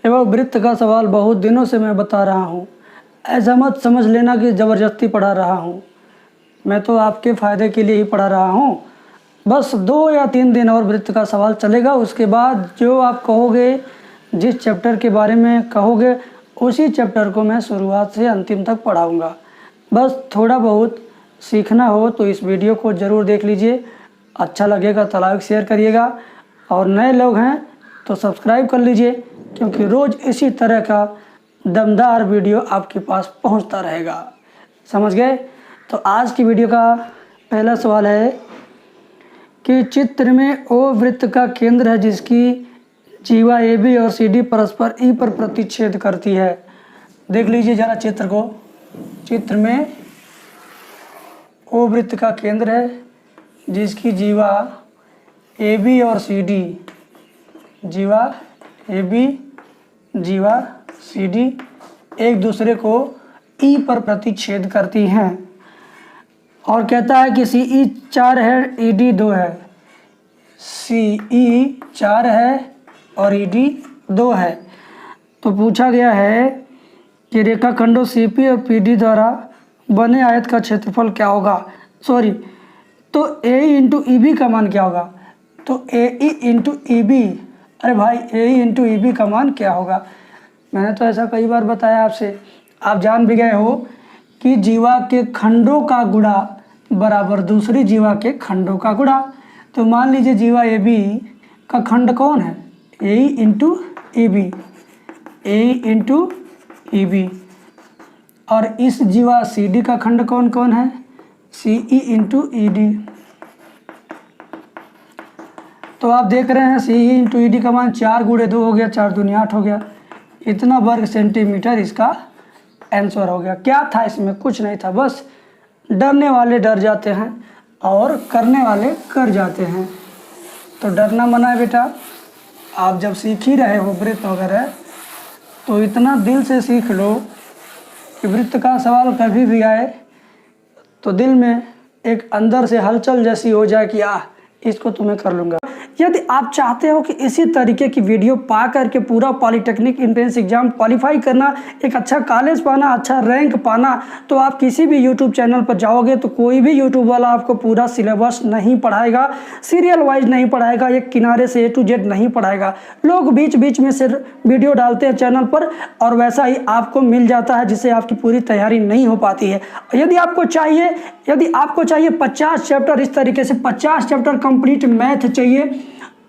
एवं वृत्त का सवाल बहुत दिनों से मैं बता रहा हूँ। ऐसा मत समझ लेना कि ज़बरदस्ती पढ़ा रहा हूँ। मैं तो आपके फ़ायदे के लिए ही पढ़ा रहा हूँ। बस 2 या 3 दिन और वृत्त का सवाल चलेगा। उसके बाद जो आप कहोगे, जिस चैप्टर के बारे में कहोगे, उसी चैप्टर को मैं शुरुआत से अंतिम तक पढ़ाऊँगा। बस थोड़ा बहुत सीखना हो तो इस वीडियो को ज़रूर देख लीजिए। अच्छा लगेगा तो लाइक शेयर करिएगा, और नए लोग हैं तो सब्सक्राइब कर लीजिए, क्योंकि रोज़ इसी तरह का दमदार वीडियो आपके पास पहुंचता रहेगा। समझ गए? तो आज की वीडियो का पहला सवाल है कि चित्र में ओ वृत्त का केंद्र है जिसकी जीवा ए बी और सी डी परस्पर ई पर प्रतिच्छेद करती है। देख लीजिए ज़रा चित्र को। चित्र में ओ वृत्त का केंद्र है जिसकी जीवा ए बी और सी डी, जीवा ए बी, जीवा सी डी एक दूसरे को ई पर प्रतिच्छेद करती हैं। और कहता है कि सी ई 4 है, ई डी 2 है। सी ई 4 है और ई डी 2 है। तो पूछा गया है कि रेखाखंडों सी पी और पी डी द्वारा बने आयत का क्षेत्रफल क्या होगा। तो ए इंटू ई बी का मान क्या होगा। तो ए ई इंटू ई बी, अरे भाई ए ई इंटू ई बी का मान क्या होगा। मैंने तो ऐसा कई बार बताया आपसे, आप जान भी गए हो कि जीवा के खंडों का गुणा बराबर दूसरी जीवा के खंडों का गुणा। तो मान लीजिए जीवा ए बी का खंड कौन है, ए ई इंटू ई बी, ए ई इंटू ई बी। और इस जीवा सी डी का खंड कौन कौन है, सी ई इंटू ई डी। तो आप देख रहे हैं सी ई इंटू ई डी का मान 4 गुणे 2 हो गया, 4 दूनी 8 हो गया। इतना वर्ग सेंटीमीटर इसका आंसर हो गया। क्या था इसमें, कुछ नहीं था, बस डरने वाले डर जाते हैं और करने वाले कर जाते हैं। तो डरना मना है बेटा। आप जब सीख ही रहे हो वृत्त वगैरह, तो इतना दिल से सीख लो कि वृत्त का सवाल कभी भी आए तो दिल में एक अंदर से हलचल जैसी हो जाए कि इसको तो मैं कर लूँगा। यदि आप चाहते हो कि इसी तरीके की वीडियो पा करके पूरा पॉलिटेक्निक एंट्रेंस एग्जाम क्वालिफाई करना, एक अच्छा कॉलेज पाना, अच्छा रैंक पाना, तो आप किसी भी यूट्यूब चैनल पर जाओगे तो कोई भी यूट्यूब वाला आपको पूरा सिलेबस नहीं पढ़ाएगा, सीरियल वाइज नहीं पढ़ाएगा, एक किनारे से ए टू जेड नहीं पढ़ाएगा। लोग बीच बीच में सिर्फ वीडियो डालते हैं चैनल पर और वैसा ही आपको मिल जाता है, जिससे आपकी पूरी तैयारी नहीं हो पाती है। यदि आपको चाहिए 50 चैप्टर, इस तरीके से 50 चैप्टर कंप्लीट मैथ चाहिए,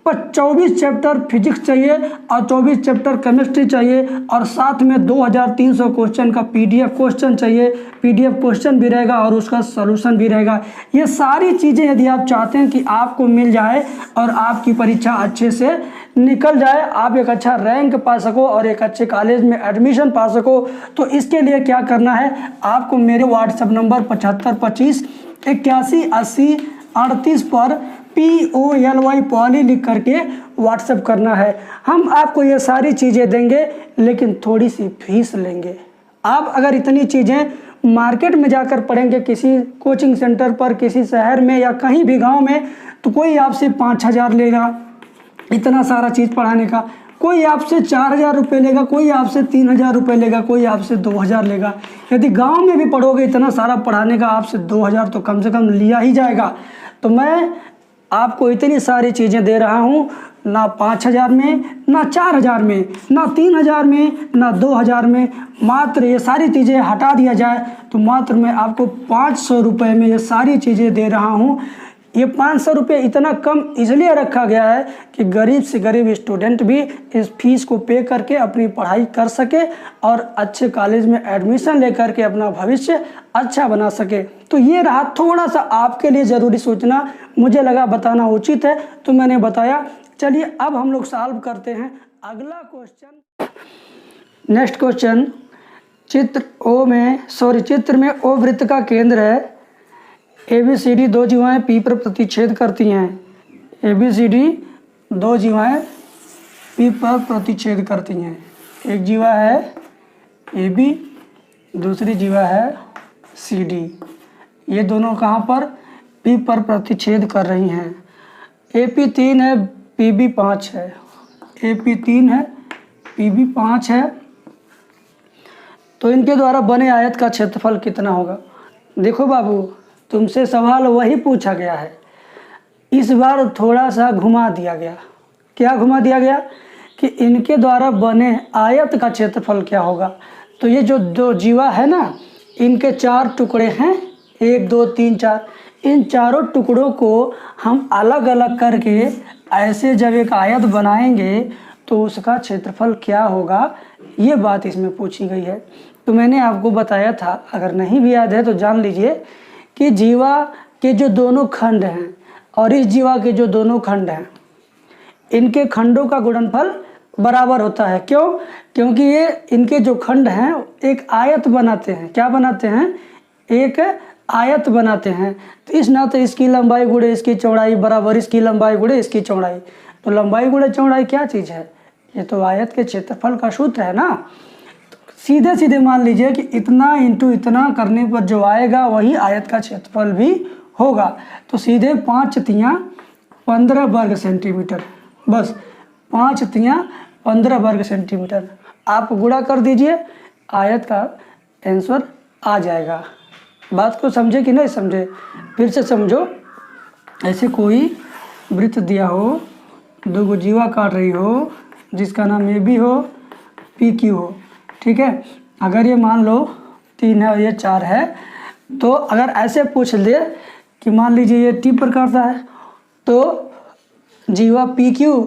24 चैप्टर फिजिक्स चाहिए और 24 चैप्टर केमिस्ट्री चाहिए, और साथ में 2300 क्वेश्चन का पीडीएफ क्वेश्चन चाहिए। पीडीएफ क्वेश्चन भी रहेगा और उसका सॉल्यूशन भी रहेगा। ये सारी चीज़ें यदि आप चाहते हैं कि आपको मिल जाए और आपकी परीक्षा अच्छे से निकल जाए, आप एक अच्छा रैंक पा सको और एक अच्छे कॉलेज में एडमिशन पा सको, तो इसके लिए क्या करना है, आपको मेरे व्हाट्सएप नंबर 7525 81 80 38 पर POLY पॉली लिख करके व्हाट्सएप करना है। हम आपको ये सारी चीज़ें देंगे, लेकिन थोड़ी सी फीस लेंगे। आप अगर इतनी चीज़ें मार्केट में जाकर पढ़ेंगे, किसी कोचिंग सेंटर पर, किसी शहर में या कहीं भी गांव में, तो कोई आपसे 5000 लेगा इतना सारा चीज़ पढ़ाने का, कोई आपसे 4000 रुपये लेगा, कोई आपसे 3000 रुपये लेगा, कोई आपसे 2000 लेगा। यदि गांव में भी पढ़ोगे इतना सारा पढ़ाने का, आपसे 2000 तो कम से कम लिया ही जाएगा। तो मैं आपको इतनी सारी चीज़ें दे रहा हूँ, ना 5000 में, ना 4000 में, ना 3000 में, ना 2000 में। मात्र ये सारी चीज़ें हटा दिया जाए तो मात्र मैं आपको 500 रुपये में ये सारी चीज़ें दे रहा हूँ। ये 500 रुपये इतना कम इसलिए रखा गया है कि गरीब से गरीब स्टूडेंट भी इस फीस को पे करके अपनी पढ़ाई कर सके और अच्छे कॉलेज में एडमिशन लेकर के अपना भविष्य अच्छा बना सके। तो ये रहा थोड़ा सा आपके लिए ज़रूरी सूचना, मुझे लगा बताना उचित है तो मैंने बताया। चलिए अब हम लोग सॉल्व करते हैं अगला क्वेश्चन। नेक्स्ट क्वेश्चन, चित्र में ओ वृत्त का केंद्र है। ABCD 2 जीवाएँ P पर प्रतिच्छेद करती हैं। ABCD 2 जीवाएँ P पर प्रतिच्छेद करती हैं। एक जीवा है AB, दूसरी जीवा है CD। ये दोनों कहाँ पर, P पर प्रतिच्छेद कर रही हैं। AP 3 है, PB 5 है। AP 3 है, पी भी 5 है, तो इनके द्वारा बने आयत का क्षेत्रफल कितना होगा। देखो बाबू, तुमसे सवाल वही पूछा गया है, इस बार थोड़ा सा घुमा दिया गया। क्या घुमा दिया गया कि इनके द्वारा बने आयत का क्षेत्रफल क्या होगा। तो ये जो दो जीवा है ना, इनके 4 टुकड़े हैं, 1 2 3 4। इन चारों टुकड़ों को हम अलग अलग करके ऐसे जब एक आयत बनाएंगे तो उसका क्षेत्रफल क्या होगा, ये बात इसमें पूछी गई है। तो मैंने आपको बताया था, अगर नहीं भी याद है तो जान लीजिए कि जीवा के जो दोनों खंड हैं और इस जीवा के जो दोनों खंड हैं, इनके खंडों का गुणनफल बराबर होता है। क्यों? क्योंकि ये इनके जो खंड हैं एक आयत बनाते हैं। क्या बनाते हैं? एक आयत बनाते हैं। तो इस नाते इसकी लंबाई गुणे इसकी चौड़ाई बराबर इसकी लंबाई गुणे इसकी चौड़ाई। तो लंबाई गुणे चौड़ाई क्या चीज़ है? ये तो आयत के क्षेत्रफल का सूत्र है ना। तो सीधे सीधे मान लीजिए कि इतना इंटू इतना करने पर जो आएगा वही आयत का क्षेत्रफल भी होगा। तो सीधे 5 तियाँ 15 वर्ग सेंटीमीटर, बस 5 तियाँ 15 वर्ग सेंटीमीटर। आप गुणा कर दीजिए, आयत का आंसर आ जाएगा। बात को समझे कि नहीं समझे? फिर से समझो। ऐसे कोई वृत्त दिया हो, 2 जीवा काट रही हो, जिसका नाम ए बी हो, पी क्यू हो, ठीक है। अगर ये मान लो 3 है और ये 4 है, तो अगर ऐसे पूछ ले कि मान लीजिए ये टी पर काटता है, तो जीवा पी क्यू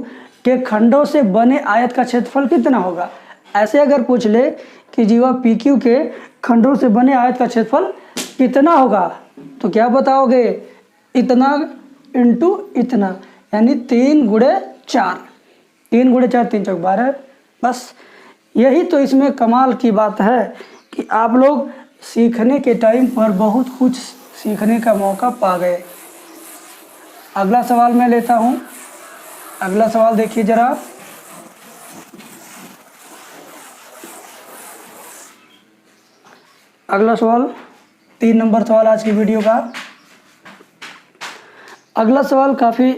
के खंडों से बने आयत का क्षेत्रफल कितना होगा। ऐसे अगर पूछ ले कि जीवा पी क्यू के खंडों से बने आयत का क्षेत्रफल कितना होगा, तो क्या बताओगे? इतना इंटू इतना, यानी 3 गुणे 4, 3 गुणे 4 3 चौक 12। बस यही तो इसमें कमाल की बात है कि आप लोग सीखने के टाइम पर बहुत कुछ सीखने का मौका पा गए। अगला सवाल मैं लेता हूँ। अगला सवाल देखिए जरा। अगला सवाल 3 नंबर सवाल आज की वीडियो का। अगला सवाल काफ़ी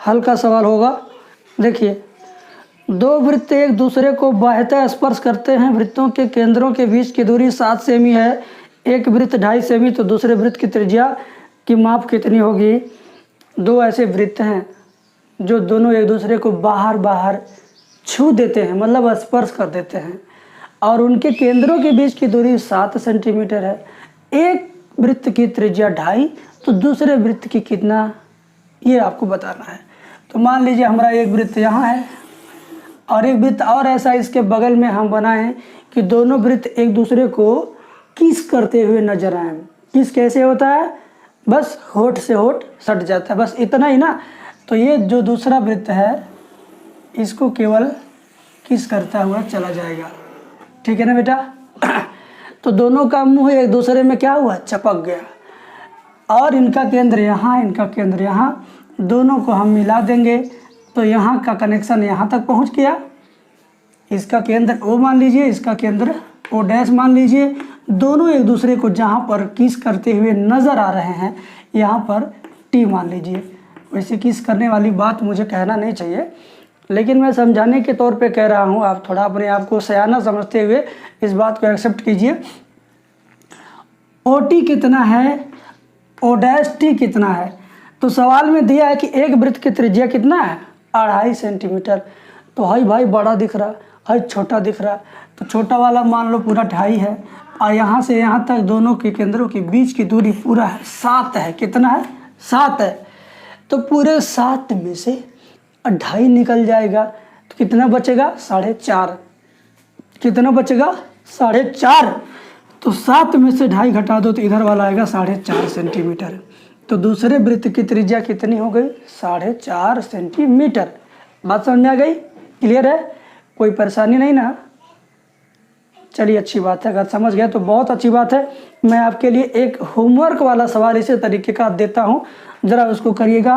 हल्का सवाल होगा। देखिए, 2 वृत्त एक दूसरे को बाह्यतः स्पर्श करते हैं। वृत्तों के केंद्रों के बीच की दूरी 7 सेमी है। एक वृत्त 2.5 सेमी, तो दूसरे वृत्त की त्रिज्या की माप कितनी होगी। 2 ऐसे वृत्त हैं जो दोनों एक दूसरे को बाहर छू देते हैं, मतलब स्पर्श कर देते हैं, और उनके केंद्रों के बीच की दूरी 7 सेंटीमीटर है। एक वृत्त की त्रिज्या 2.5, तो दूसरे वृत्त की कितना, ये आपको बताना है। तो मान लीजिए हमारा एक वृत्त यहाँ है और एक वृत्त और ऐसा इसके बगल में हम बनाएं कि दोनों वृत्त एक दूसरे को किस करते हुए नजर आए। किस कैसे होता है? बस होठ से होठ सट जाता है, बस इतना ही ना। तो ये जो दूसरा वृत्त है इसको केवल किस करता हुआ चला जाएगा, ठीक है ना बेटा। तो दोनों का मुंह एक दूसरे में क्या हुआ, चिपक गया, और इनका केंद्र यहाँ, इनका केंद्र यहाँ, दोनों को हम मिला देंगे तो यहाँ का कनेक्शन यहाँ तक पहुँच गया। इसका केंद्र O मान लीजिए, इसका केंद्र O डैश मान लीजिए। दोनों एक दूसरे को जहाँ पर किस करते हुए नज़र आ रहे हैं यहाँ पर T मान लीजिए। वैसे किस करने वाली बात मुझे कहना नहीं चाहिए, लेकिन मैं समझाने के तौर पे कह रहा हूँ। आप थोड़ा अपने आप को सयाना समझते हुए इस बात को एक्सेप्ट कीजिए। OT कितना है, O डैश T कितना है। तो सवाल में दिया है कि एक वृत्त की त्रिज्या कितना है, 2.5 सेंटीमीटर। तो हाई भाई बड़ा दिख रहा, हाई छोटा दिख रहा। तो छोटा वाला मान लो पूरा 2.5 है, और यहाँ से यहाँ तक दोनों के केंद्रों के बीच की दूरी पूरा है 7 है। कितना है? 7 है। तो पूरे 7 में से 2.5 निकल जाएगा, तो कितना बचेगा? 4.5। कितना बचेगा? 4.5। तो 7 में से 2.5 घटा दो तो इधर वाला आएगा 4.5 सेंटीमीटर। तो दूसरे वृत्त की त्रिज्या कितनी हो गई? 4.5 सेंटीमीटर। बात समझ में आ गई? क्लियर है? कोई परेशानी नहीं ना? चलिए, अच्छी बात है। अगर समझ गए तो बहुत अच्छी बात है। मैं आपके लिए एक होमवर्क वाला सवाल इसी तरीके का देता हूँ, ज़रा उसको करिएगा।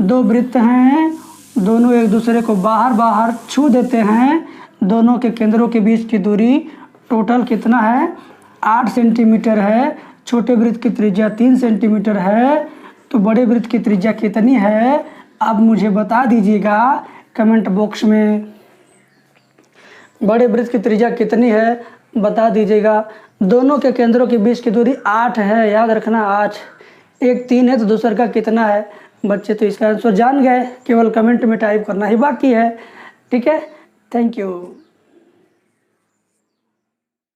2 वृत्त हैं, दोनों एक दूसरे को बाहर छू देते हैं। दोनों के केंद्रों के बीच की दूरी टोटल कितना है? 8 सेंटीमीटर है। छोटे वृत्त की त्रिज्या 3 सेंटीमीटर है। तो बड़े वृत्त की त्रिज्या कितनी है, आप मुझे बता दीजिएगा कमेंट बॉक्स में। बड़े वृत्त की त्रिज्या कितनी है बता दीजिएगा। दोनों के केंद्रों के बीच की दूरी 8 है, याद रखना 8। एक 3 है तो दूसरे का कितना है बच्चे, तो इसका आंसर जान गए, केवल कमेंट में टाइप करना ही बाकी है। ठीक है, थैंक यू।